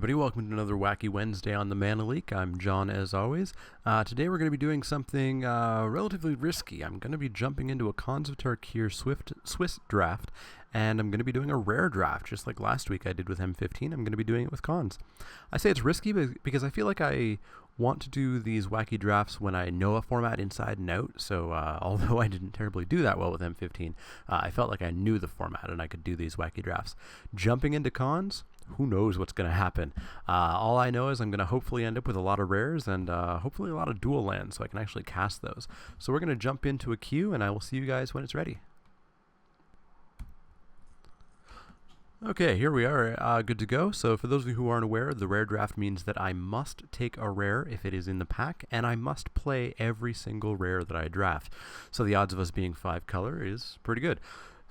everybody, welcome to another Wacky Wednesday on the Mana Leek. I'm John, as always. Today we're going to be doing something relatively risky. I'm going to be jumping into a Khans of Tarkir Swiss draft, and I'm going to be doing a rare draft, just like last week I did with M15. I'm going to be doing it with Khans. I say it's risky because I feel like I want to do these wacky drafts when I know a format inside and out, so although I didn't terribly do that well with M15, I felt like I knew the format and I could do these wacky drafts. Jumping into Khans, who knows what's going to happen. All I know is I'm going to hopefully end up with a lot of rares and hopefully a lot of dual lands so I can actually cast those. So we're going to jump into a queue and I will see you guys when it's ready. Okay, here we are, good to go. So for those of you who aren't aware, the rare draft means that I must take a rare if it is in the pack, and I must play every single rare that I draft. So the odds of us being 5 color is pretty good.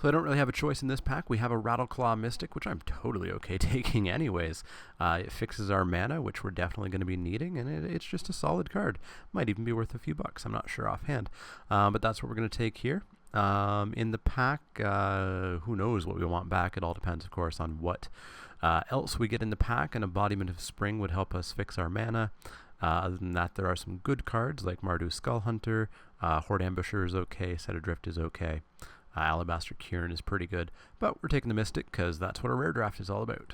So I don't really have a choice in this pack. We have a Rattleclaw Mystic, which I'm totally okay taking anyways. It fixes our mana, which we're definitely going to be needing, and it's just a solid card. Might even be worth a few bucks, I'm not sure offhand. But that's what we're going to take here. In the pack, who knows what we want back. It all depends, of course, on what else we get in the pack. An Embodiment of Spring would help us fix our mana. Other than that, there are some good cards like Mardu Skullhunter, Horde Ambusher is okay, Set Adrift is okay. Alabaster Kieran is pretty good, but we're taking the Mystic because that's what a rare draft is all about.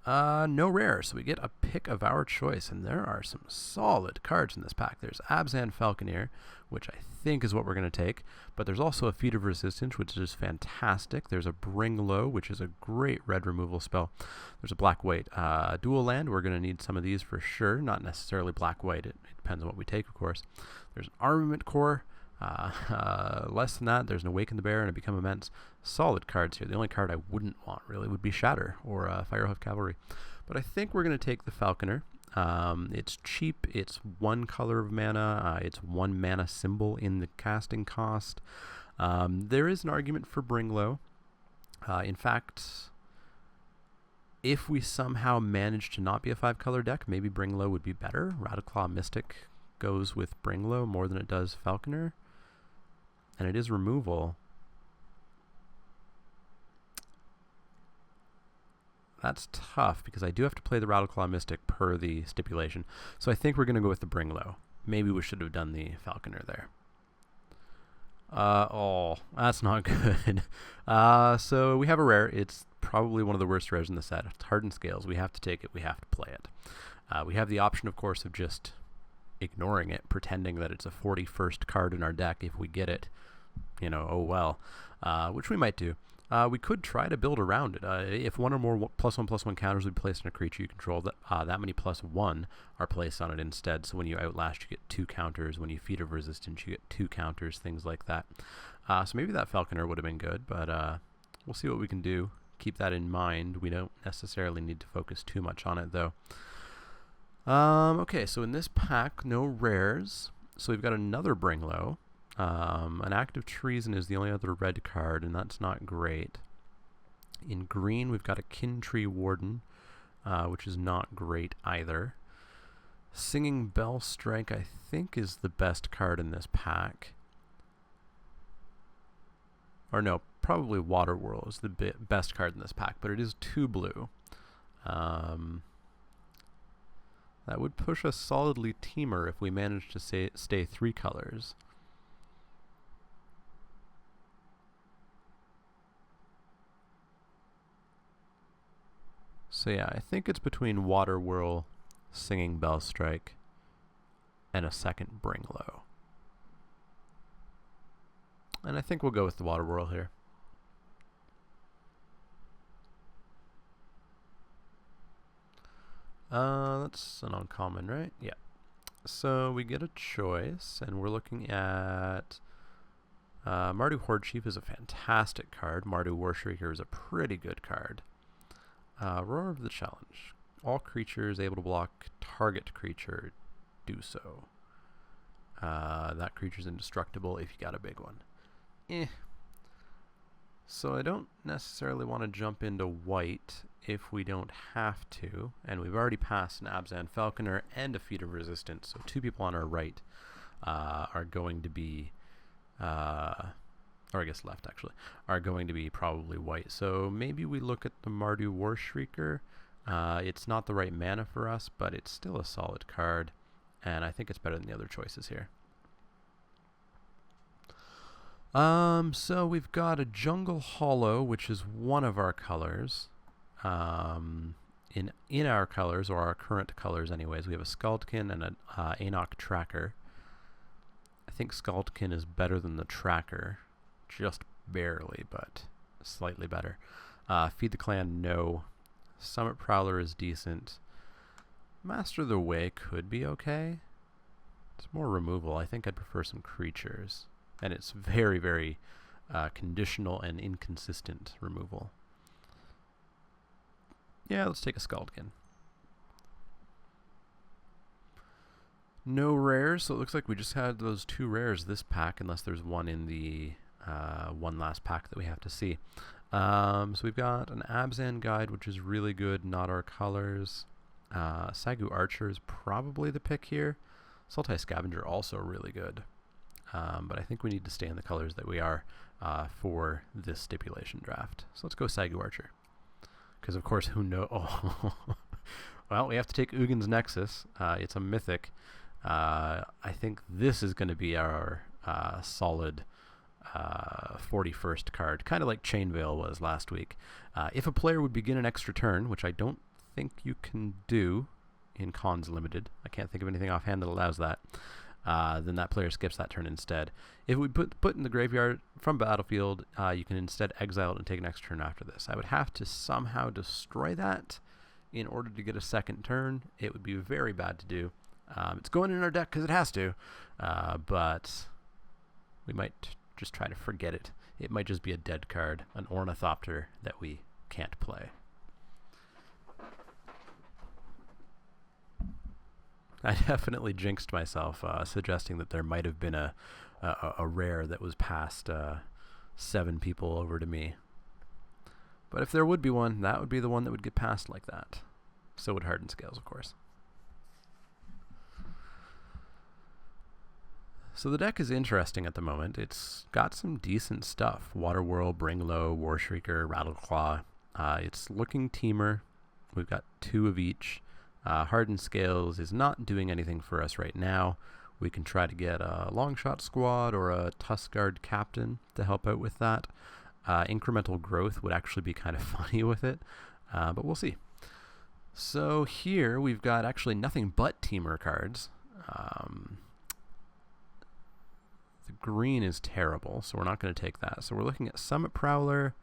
No rare, so we get a pick of our choice, and there are some solid cards in this pack. There's Abzan Falconeer, which I think is what we're going to take, but there's also a Feat of Resistance, which is fantastic. There's a Bring Low, which is a great red removal spell. There's a Black-White dual land. We're going to need some of these for sure, not necessarily Black-White. It depends on what we take, of course. There's an Armament Core. Less than that, there's an Awaken the Bear and a Become Immense. Solid cards here. The only card I wouldn't want really would be Shatter or Firehoof Cavalry. But I think we're going to take the Falconer. It's cheap. It's 1 color of mana. It's 1 mana symbol in the casting cost. There is an argument for Bring Low. In fact, if we somehow manage to not be a 5-color deck, maybe Bring Low would be better. Rattleclaw Mystic goes with Bring Low more than it does Falconer. And it is removal. That's tough because I do have to play the Rattleclaw Mystic per the stipulation. So I think we're going to go with the Bring Low. Maybe we should have done the Falconer there. Oh, that's not good. So we have a rare. It's probably one of the worst rares in the set. It's Hardened Scales. We have to take it. We have to play it. We have the option, of course, of just ignoring it, pretending that it's a 41st card in our deck if we get it. You know, oh well, which we might do. We could try to build around it. If 1 or more +1/+1 counters would be placed on a creature you control, that many +1 are placed on it instead. So when you Outlast, you get 2 counters. When you Feat of Resistance, you get 2 counters, things like that. So maybe that Falconer would have been good, but we'll see what we can do. Keep that in mind. We don't necessarily need to focus too much on it, though. Okay, so in this pack, no rares. So we've got another Bring Low. An Act of Treason is the only other red card, and that's not great. In green, we've got a Kintree Warden, which is not great either. Singing Bell Strike, I think, is the best card in this pack. Or no, probably Waterwhirl is the best card in this pack, but it is 2 blue. That would push us solidly Teamer if we manage to stay 3 colors. So yeah, I think it's between Waterwhirl, Singing Bell Strike, and a second Bring Low. And I think we'll go with the Waterwhirl here. That's an uncommon, right? Yeah. So we get a choice, and we're looking at Mardu Horde Chief is a fantastic card. Mardu Warshrieker is a pretty good card. Roar of the Challenge. All creatures able to block target creature do so. That creature's indestructible if you got a big one. So I don't necessarily want to jump into white if we don't have to, and we've already passed an Abzan Falconer and a Feat of Resistance, so 2 people on our right are going to be or I guess left actually, are going to be probably white. So maybe we look at the Mardu War Shrieker. It's not the right mana for us, but it's still a solid card, and I think it's better than the other choices here. So we've got a Jungle Hollow, which is one of our colors. In our colors, or our current colors anyways, we have a Skuldkin and an Anok Tracker. I think Skuldkin is better than the Tracker. Just barely, but slightly better. Feed the Clan, no. Summit Prowler is decent. Master of the Way could be okay. It's more removal. I think I'd prefer some creatures. And it's very, very conditional and inconsistent removal. Yeah, let's take a Skuldkin. No rares, so it looks like we just had those 2 rares this pack, unless there's one in the one last pack that we have to see. So we've got an Abzan Guide, which is really good, not our colors. Sagu Archer is probably the pick here. Sultai Scavenger also really good. But I think we need to stay in the colors that we are for this stipulation draft. So let's go Sagu Archer. Because, of course, who knows? Oh. Well, we have to take Ugin's Nexus. It's a mythic. I think this is going to be our solid 41st card, kind of like Chainveil was last week. If a player would begin an extra turn, which I don't think you can do in Cons Limited, I can't think of anything offhand that allows that, then that player skips that turn instead. If we put in the graveyard from battlefield, you can instead exile it and take an extra turn after this. I would have to somehow destroy that in order to get a second turn. It would be very bad to do. It's going in our deck because it has to, but we might just try to forget it. It might just be a dead card, an Ornithopter that we can't play. I definitely jinxed myself suggesting that there might have been a rare that was passed 7 people over to me. But if there would be one, that would be the one that would get passed like that. So would Hardened Scales, of course. So the deck is interesting at the moment. It's got some decent stuff. Waterwhirl, Bringlow, Warshrieker, Rattleclaw. It's looking teamer. We've got 2 of each. Hardened Scales is not doing anything for us right now. We can try to get a Longshot Squad or a Tuskguard Captain to help out with that. Incremental Growth would actually be kind of funny with it, but we'll see. So here we've got actually nothing but teamer cards. The green is terrible, so we're not going to take that. So we're looking at Summit Prowler,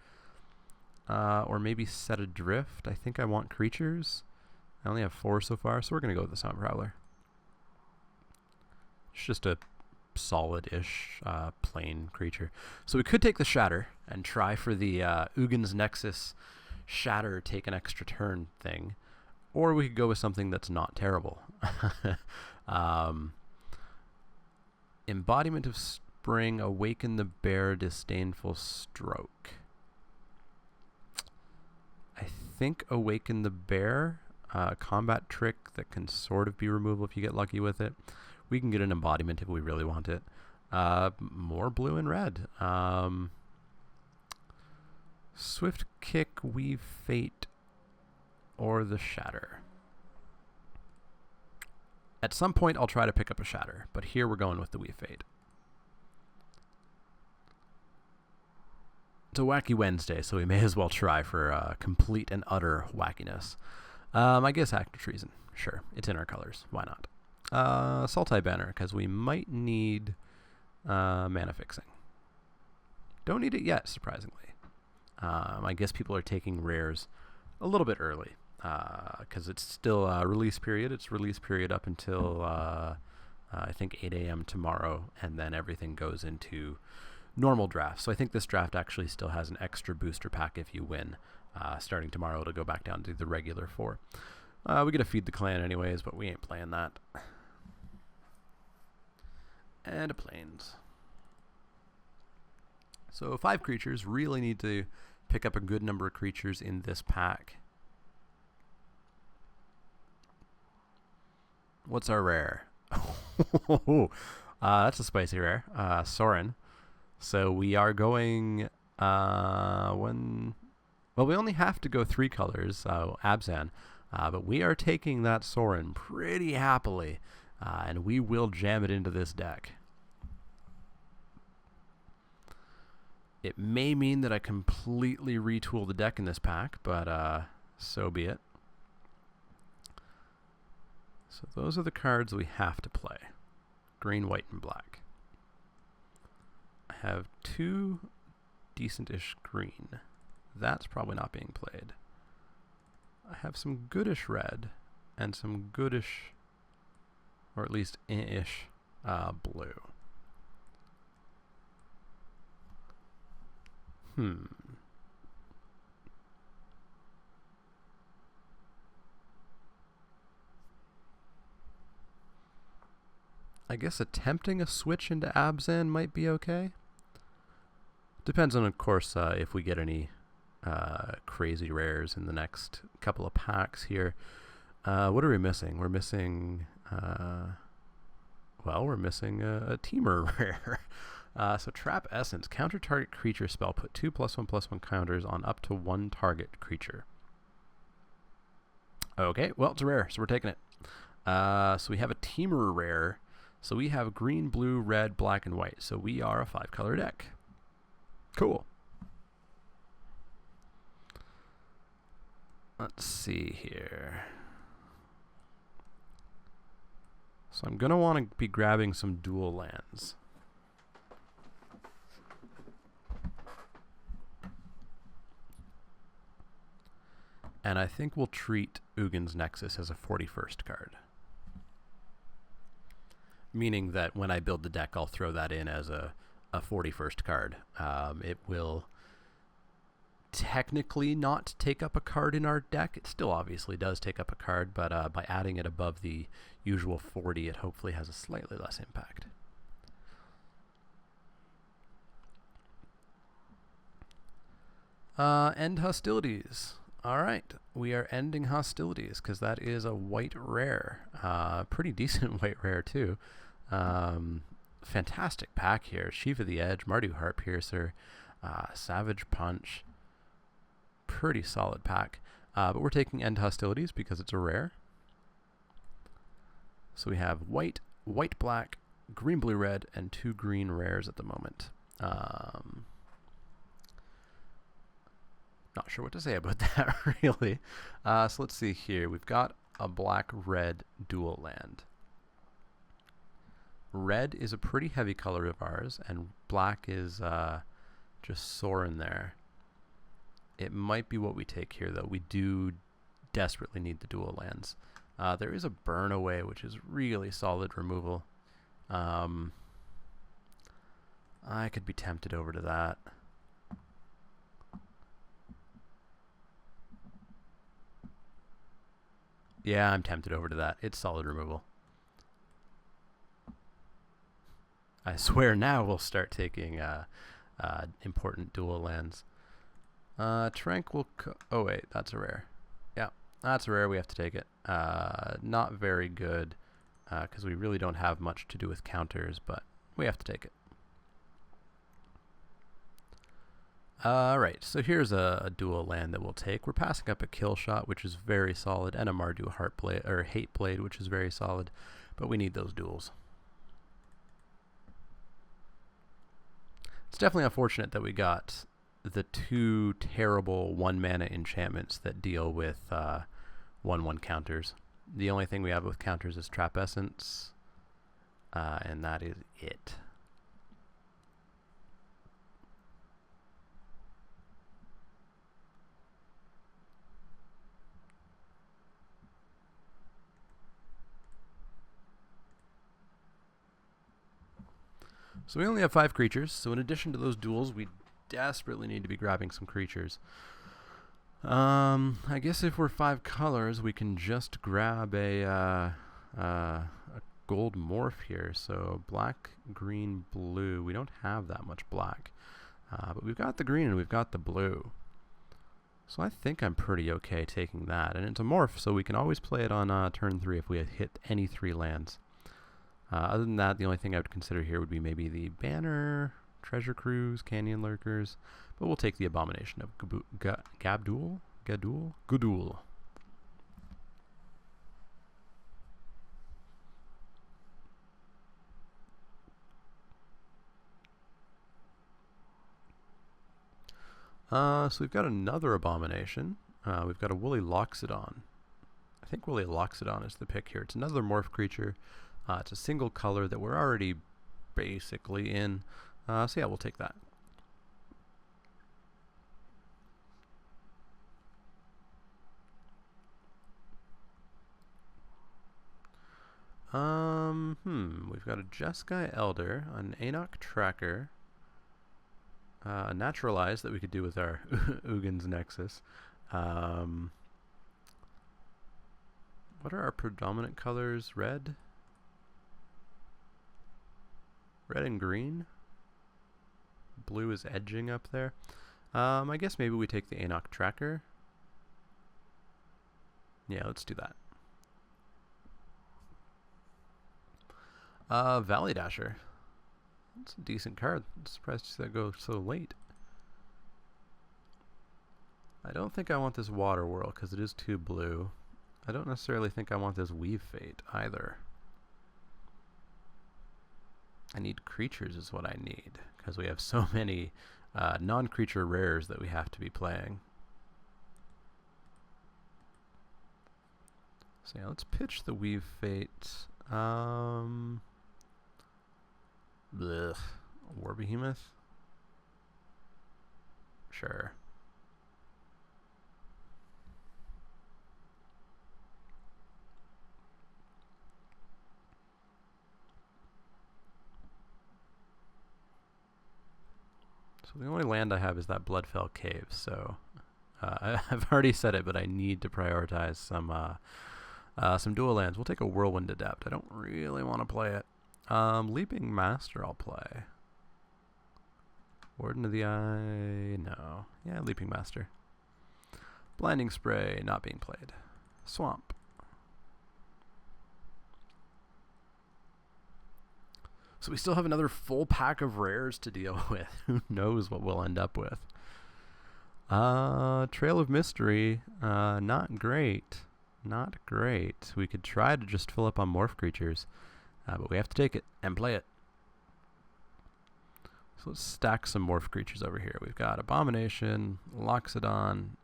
or maybe Set Adrift. I think I want creatures. I only have 4 so far, so we're going to go with the Summit Prowler. It's just a solid-ish plain creature. So we could take the Shatter and try for the Ugin's Nexus Shatter, take an extra turn thing. Or we could go with something that's not terrible. Embodiment of Spring, Awaken the Bear, Disdainful Stroke. I think Awaken the Bear, combat trick that can sort of be removal if you get lucky with it. We can get an embodiment if we really want it. More blue and red. Swift Kick, Weave Fate, or the Shatter. At some point, I'll try to pick up a Shatter, but here we're going with the Weave Fate. It's a Wacky Wednesday, so we may as well try for complete and utter wackiness. I guess Act of Treason. Sure, it's in our colors. Why not? Sultai Banner, because we might need mana fixing. Don't need it yet, surprisingly. I guess people are taking rares a little bit early, because it's still release period. It's release period up until, I think, 8 a.m. tomorrow, and then everything goes into normal draft. So I think this draft actually still has an extra booster pack if you win. Starting tomorrow, it'll go back down to the regular 4. We get to Feed the Clan anyways, but we ain't playing that. And a Plains. So 5 creatures. Really need to pick up a good number of creatures in this pack. What's our rare? That's a spicy rare. Sorin. So we are going well, we only have to go 3 colors, so Abzan. But we are taking that Sorin pretty happily, and we will jam it into this deck. It may mean that I completely retool the deck in this pack, but so be it. So those are the cards we have to play. Green, white, and black. I have 2 decent-ish green. That's probably not being played. I have some goodish red and some goodish, or at least ish, blue. I guess attempting a switch into Abzan might be okay. Depends on, of course, if we get any crazy rares in the next couple of packs here. What are we missing? We're missing, we're missing a Teamer rare. So Trap Essence. Counter target creature spell. Put 2 +1/+1 counters on up to 1 target creature. Okay, well, it's a rare, so we're taking it. So we have a Teamer rare. So we have green, blue, red, black, and white. So we are a 5-color deck. Cool. Let's see here. So I'm going to want to be grabbing some dual lands. And I think we'll treat Ugin's Nexus as a 41st card. Meaning that when I build the deck, I'll throw that in as a 41st card. It will technically not take up a card in our deck. It still obviously does take up a card, but by adding it above the usual 40, it hopefully has a slightly less impact. End hostilities. Alright, we are ending hostilities because that is a white rare. Pretty decent white rare too. Fantastic pack here. Sheaf of the Edge, Mardu Heartpiercer, Savage Punch. Pretty solid pack. But we're taking End Hostilities because it's a rare. So we have white, white, black, green, blue, red, and 2 green rares at the moment. Not sure what to say about that, really. So let's see here. We've got a black-red dual land. Red is a pretty heavy color of ours, and black is just soaring there. It might be what we take here, though. We do desperately need the dual lands. There is a Burn Away, which is really solid removal. I could be tempted over to that. Yeah, I'm tempted over to that. It's solid removal. I swear now we'll start taking important dual lands. Tranquil... oh, wait. That's a rare. Yeah, that's a rare. We have to take it. Not very good, because we really don't have much to do with counters, but we have to take it. Alright, so here's a dual land that we'll take. We're passing up a Kill Shot, which is very solid, and a Mardu Heartblade, or Hate Blade, which is very solid, but we need those duels. It's definitely unfortunate that we got the 2 terrible 1-mana enchantments that deal with 1/1 counters. The only thing we have with counters is Trap Essence, and that is it. So we only have 5 creatures, so in addition to those duels, we desperately need to be grabbing some creatures. I guess if we're 5 colors, we can just grab a gold morph here. So black, green, blue. We don't have that much black, but we've got the green and we've got the blue. So I think I'm pretty okay taking that. And it's a morph, so we can always play it on turn 3 if we hit any 3 lands. Other than that, the only thing I would consider here would be maybe the banner. treasure cruise, canyon lurkers, but we'll take the abomination of Gabdul. Gudul. So we've got another abomination. We've got a woolly loxodon. I think woolly loxodon is the pick here. It's another morph creature. It's a single color that we're already basically in. So yeah, we'll take that. We've got a Jeskai Elder, an Anok Tracker, Naturalize that we could do with our Ugin's Nexus. What are our predominant colors? Red? Red and green? Blue is edging up there. I guess maybe we take the Anok Tracker. Yeah, let's do that. Valley Dasher. That's a decent card. I'm surprised to see that go so late. I don't think I want this Water Whirl because it is too blue. I don't necessarily think I want this Weave Fate either. I need creatures is what I need because we have so many non-creature rares that we have to be playing. So yeah, let's pitch the Weave Fate. Blech. War Behemoth? Sure. So the only land I have is that Bloodfell Cave, so I've already said it, but I need to prioritize some dual lands. We'll take a Whirlwind Adept. I don't really want to play it. Leaping Master I'll play. Warden of the Eye, no. Yeah, Leaping Master. Blinding Spray, not being played. Swamp. So we still have another full pack of rares to deal with. Who knows what we'll end up with. Trail of Mystery, not great. Not great. We could try to just fill up on morph creatures. But we have to take it and play it. So let's stack some morph creatures over here. We've got Abomination, Loxodon,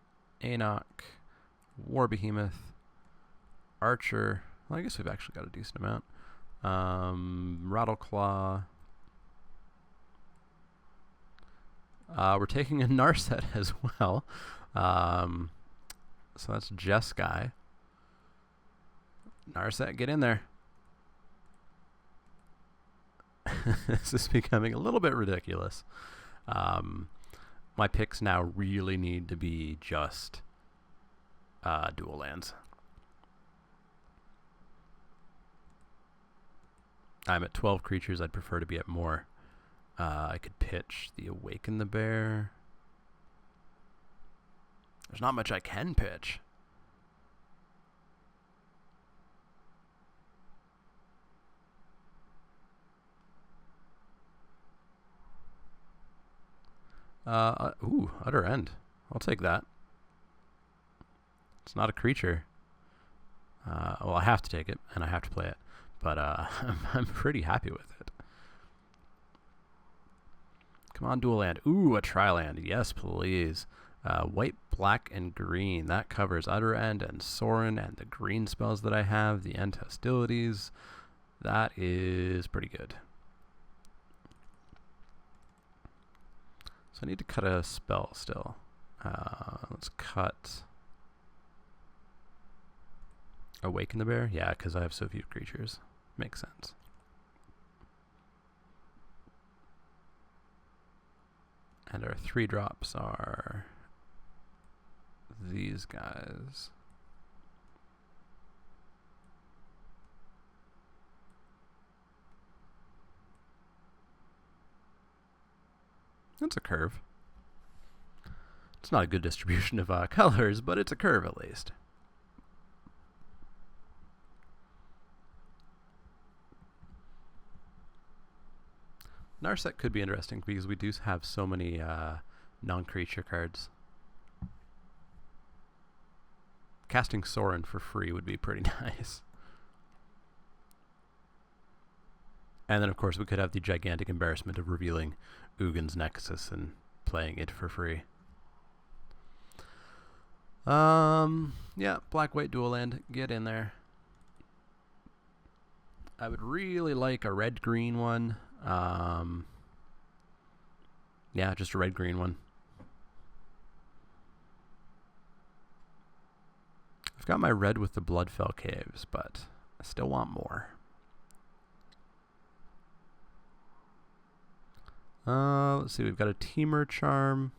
Anok, War Behemoth, Archer. Well, I guess we've actually got a decent amount. Rattleclaw. We're taking a Narset as well. So that's Jeskai. Narset, get in there. This is becoming a little bit ridiculous. My picks now really need to be just dual lands. I'm at 12 creatures. I'd prefer to be at more. I could pitch the Awaken the Bear. There's not much I can pitch. Ooh, Utter End. I'll take that. It's not a creature. Well, I have to take it, and I have to play it. But I'm pretty happy with it. Come on, dual land. Ooh, a tri-land. Yes, please. White, black, and green. That covers Utter End and Sorin and the green spells that I have. The End Hostilities. That is pretty good. So I need to cut a spell still. Let's cut Awaken the Bear. Yeah, because I have so few creatures. Makes sense. And our 3-drops are these guys. That's a curve. It's not a good distribution of colors, but it's a curve at least. Narset could be interesting because we do have so many non-creature cards. Casting Sorin for free would be pretty nice. And then, of course, we could have the gigantic embarrassment of revealing Ugin's Nexus and playing it for free. Yeah, black-white dual land. Get in there. I would really like a red-green one. Yeah, just a red-green one. I've got my red with the Bloodfell Caves, but I still want more. Let's see, we've got a Temur Charm,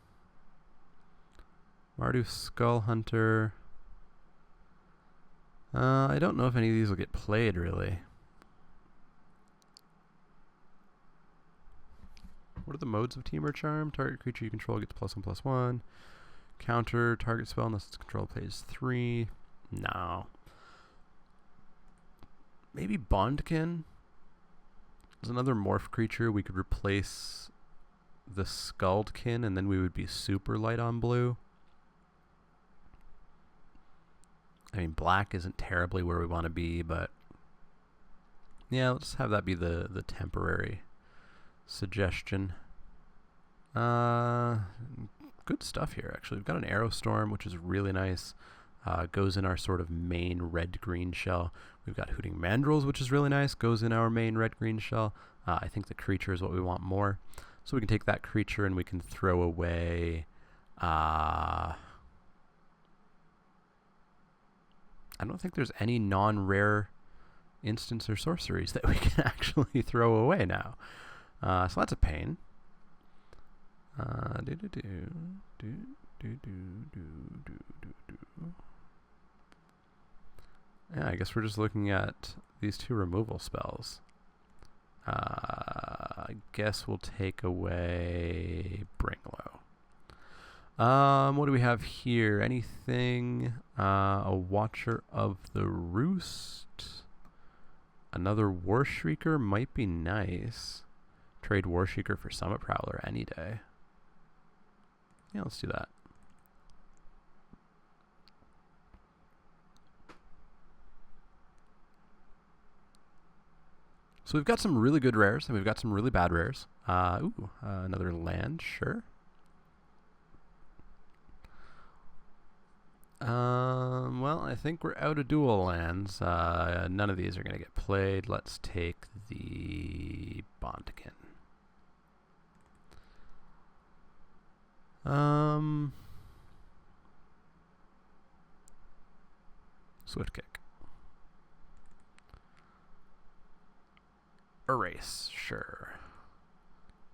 Mardu Skull Hunter. I don't know if any of these will get played, really. What are the modes of Temur Charm? Target creature you control gets +1/+1. Counter target spell unless its control plays 3. No. Maybe Bondkin? There's another morph creature. We could replace the Skuldkin, and then we would be super light on blue. I mean, black isn't terribly where we want to be, but yeah, let's have that be the temporary suggestion. Good stuff here, actually. We've got an Arrow Storm, which is really nice. Goes in our sort of main red-green shell. We've got Hooting Mandrills, which is really nice. Goes in our main red-green shell. I think the creature is what we want more. So we can take that creature and we can throw away... I don't think there's any non-rare instants or sorceries that we can actually throw away now. So that's a pain. Yeah, I guess we're just looking at these two removal spells. I guess we'll take away Bringlow. What do we have here? Anything? A Watcher of the Roost. Another War Shrieker might be nice. Trade War Shrieker for Summit Prowler any day. Yeah, let's do that. So we've got some really good rares, and we've got some really bad rares. Another land, sure. Well, I think we're out of dual lands. None of these are going to get played. Let's take the Bondkin. Swift Kick. Erase, sure.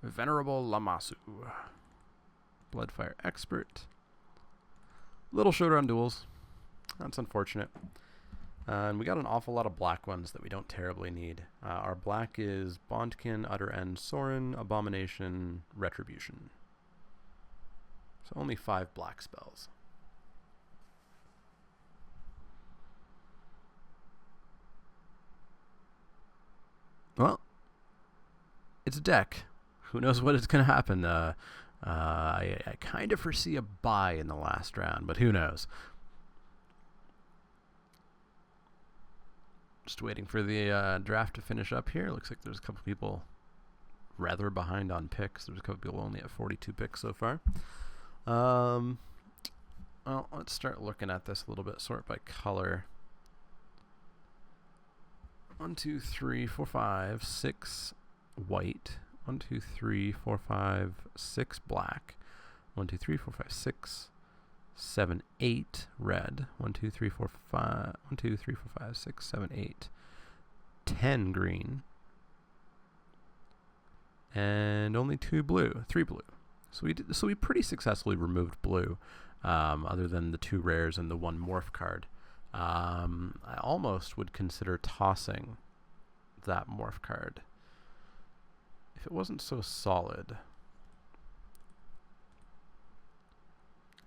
Venerable Lamasu. Bloodfire Expert. Little shorter on duels. That's unfortunate. And we got an awful lot of black ones that we don't terribly need. Our black is Bondkin, Utter End, Sorin, Abomination, Retribution. So only 5 black spells. Well, it's a deck. Who knows what is going to happen? I kind of foresee a bye in the last round, but who knows? Just waiting for the draft to finish up here. Looks like there's a couple people rather behind on picks. There's a couple people only at 42 picks so far. Well, let's start looking at this a little bit. Sort by color. 1, 2, 3, 4, 5, 6 white. 1, 2, 3, 4, 5, 6 black. 1, 2, 3, 4, 5, 6, 7, 8 red. 1, 2, 3, 4, 5. 1, 2, 3, 4, 5, 6, 7, 8. 10 green. And only 2 blue. 3 blue. So we pretty successfully removed blue, other than the 2 rares and the 1 morph card. I almost would consider tossing that morph card if it wasn't so solid.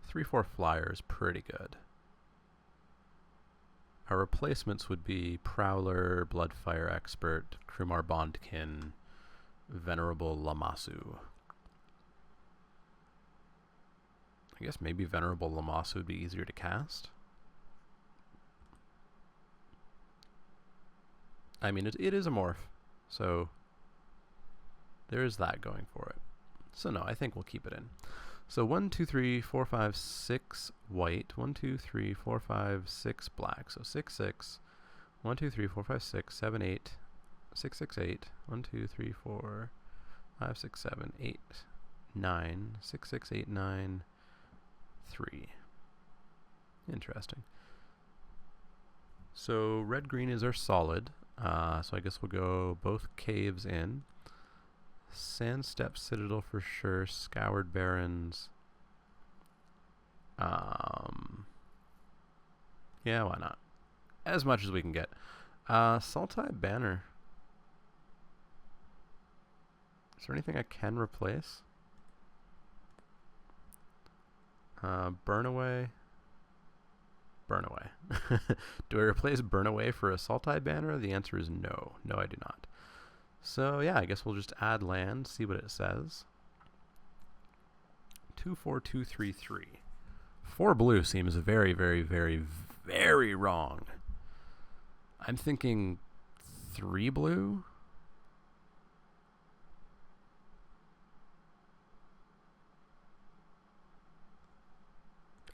3/4 flyer is pretty good. Our replacements would be Prowler, Bloodfire Expert, Krumar Bondkin, Venerable Lammasu. I guess maybe Venerable Lammasu would be easier to cast. I mean, it is a morph, so there is that going for it. So no, I think we'll keep it in. So 1, 2, 3, 4, 5, 6 white. 1, 2, 3, 4, 5, 6 black. So 6, 6. 1, 2, 3, 4, 5, 6, 7, 8. 6, 6, 8. 1, 2, 3, 4, 5, 6, 7, 8, 9. 6, 6, 8, 9, 3. Interesting. So red green is our solid. So I guess we'll go both caves in. Sandstep Citadel for sure. Scoured Barrens. Yeah, why not? As much as we can get. Sultai Banner. Is there anything I can replace? Burn Away. Burn Away. Do I replace Burn Away for a Sultai Banner? The answer is no. No, I do not. So yeah, I guess we'll just add land, see what it says. 2, 4, 2, 3, 3. 4 blue seems very, very, very, very wrong. I'm thinking 3 blue.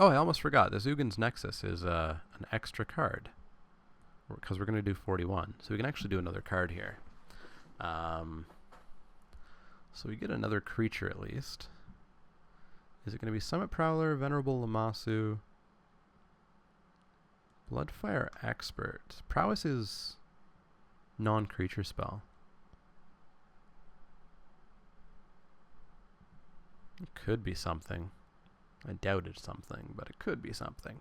Oh, I almost forgot. The Zugin's Nexus is an extra card. Because we're going to do 41. So we can actually do another card here. So we get another creature at least. Is it going to be Summit Prowler, Venerable Lammasu, Bloodfire Expert? Prowess is non-creature spell. It could be something. I doubt it's something, but it could be something.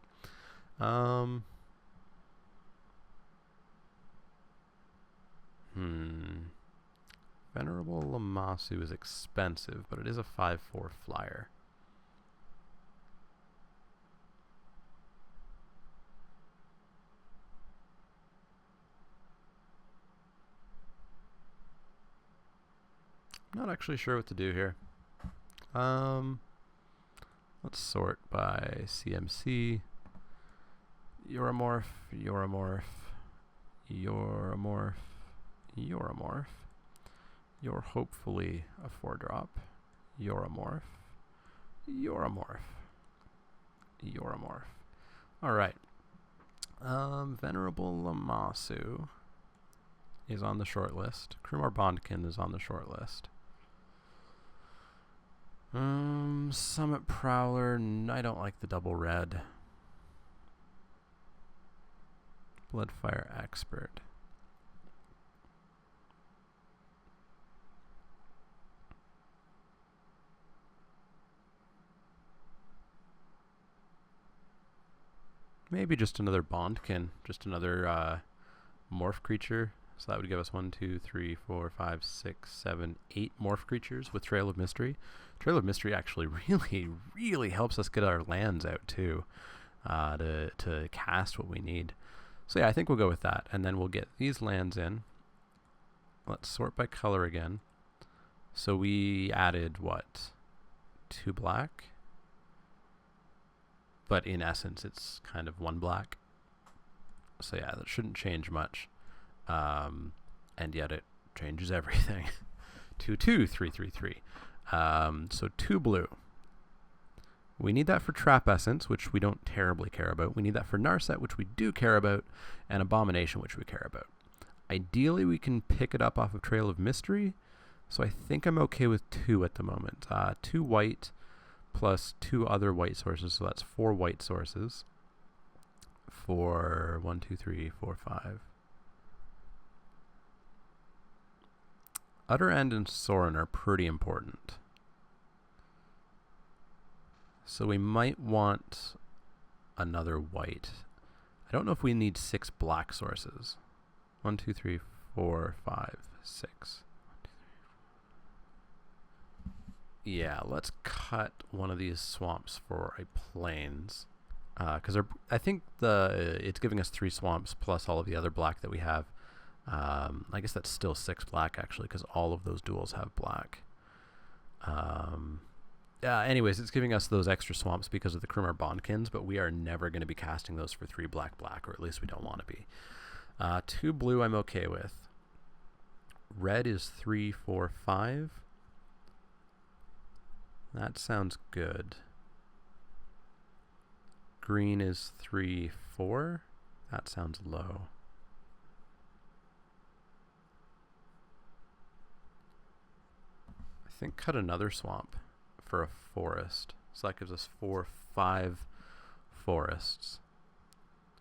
Venerable Lammasu is expensive, but it is a 5/4 flyer. I'm not actually sure what to do here. Let's sort by CMC. Euromorph, Euromorph, Euromorph, Euromorph. You're hopefully a 4-drop. Euromorph, Euromorph, Euromorph. Alright. Venerable Lammasu is on the short list. Krumar Bondkin is on the short list. Summit Prowler, I don't like the double red. Bloodfire Expert. Maybe just another Bondkin, just another morph creature. So that would give us 1, 2, 3, 4, 5, 6, 7, 8 morph creatures with Trail of Mystery. Trail of Mystery actually really, really helps us get our lands out too, to cast what we need. So yeah, I think we'll go with that, and then we'll get these lands in. Let's sort by color again. So we added what? 2 black? But in essence, it's kind of 1 black. So yeah, that shouldn't change much. And yet it changes everything. 2, 2, 3, 3, 3. So 2 blue. We need that for Trap Essence, which we don't terribly care about. We need that for Narset, which we do care about, and Abomination, which we care about. Ideally, we can pick it up off of Trail of Mystery, so I think I'm okay with 2 at the moment. 2 white plus 2 other white sources, so that's 4 white sources for 1, 2, 3, 4, 5. Utter End and Sorin are pretty important. So we might want another white. I don't know if we need 6 black sources. 1, 2, 3, 4, 5, 6. Yeah, let's cut one of these swamps for a plains. Because I think it's giving us 3 swamps plus all of the other black that we have. I guess that's still 6 black, actually, because all of those duels have black. Anyways, it's giving us those extra swamps because of the Krumar Bondkins, but we are never going to be casting those for 3 black, or at least we don't want to be. 2 blue I'm okay with. Red is 3, 4, 5. That sounds good. Green is 3, 4. That sounds low. I think cut another swamp for a forest. So that gives us 4, 5 forests.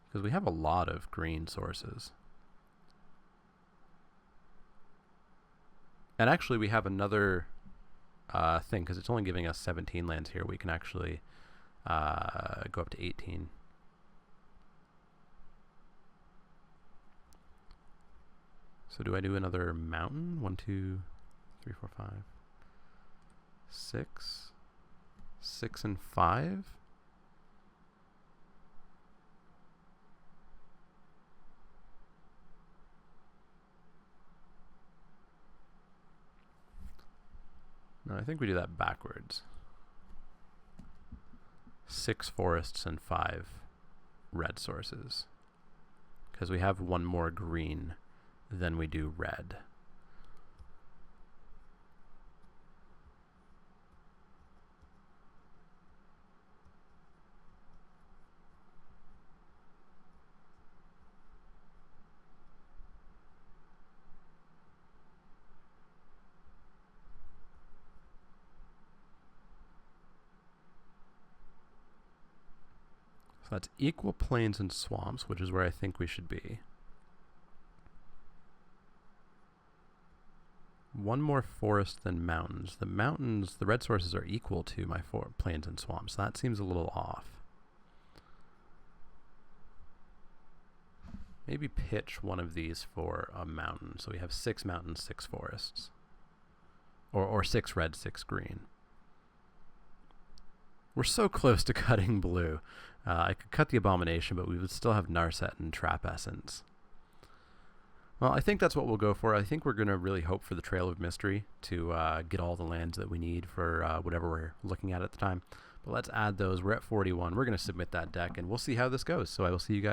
Because we have a lot of green sources. And actually we have another thing, because it's only giving us 17 lands here. We can actually go up to 18. So do I do another mountain? 1, 2, 3, 4, 5, 6. 6 and 5. No, I think we do that backwards. 6 forests and 5 red sources. Because we have 1 more green than we do red. So that's equal plains and swamps, which is where I think we should be. 1 more forest than mountains. The mountains, the red sources are equal to my plains and swamps. That seems a little off. Maybe pitch one of these for a mountain. So we have 6 mountains, 6 forests. Or 6 red, 6 green. We're so close to cutting blue. I could cut the Abomination, but we would still have Narset and Trap Essence. Well, I think that's what we'll go for. I think we're going to really hope for the Trail of Mystery to get all the lands that we need for whatever we're looking at the time. But let's add those. We're at 41. We're going to submit that deck, and we'll see how this goes. So I will see you guys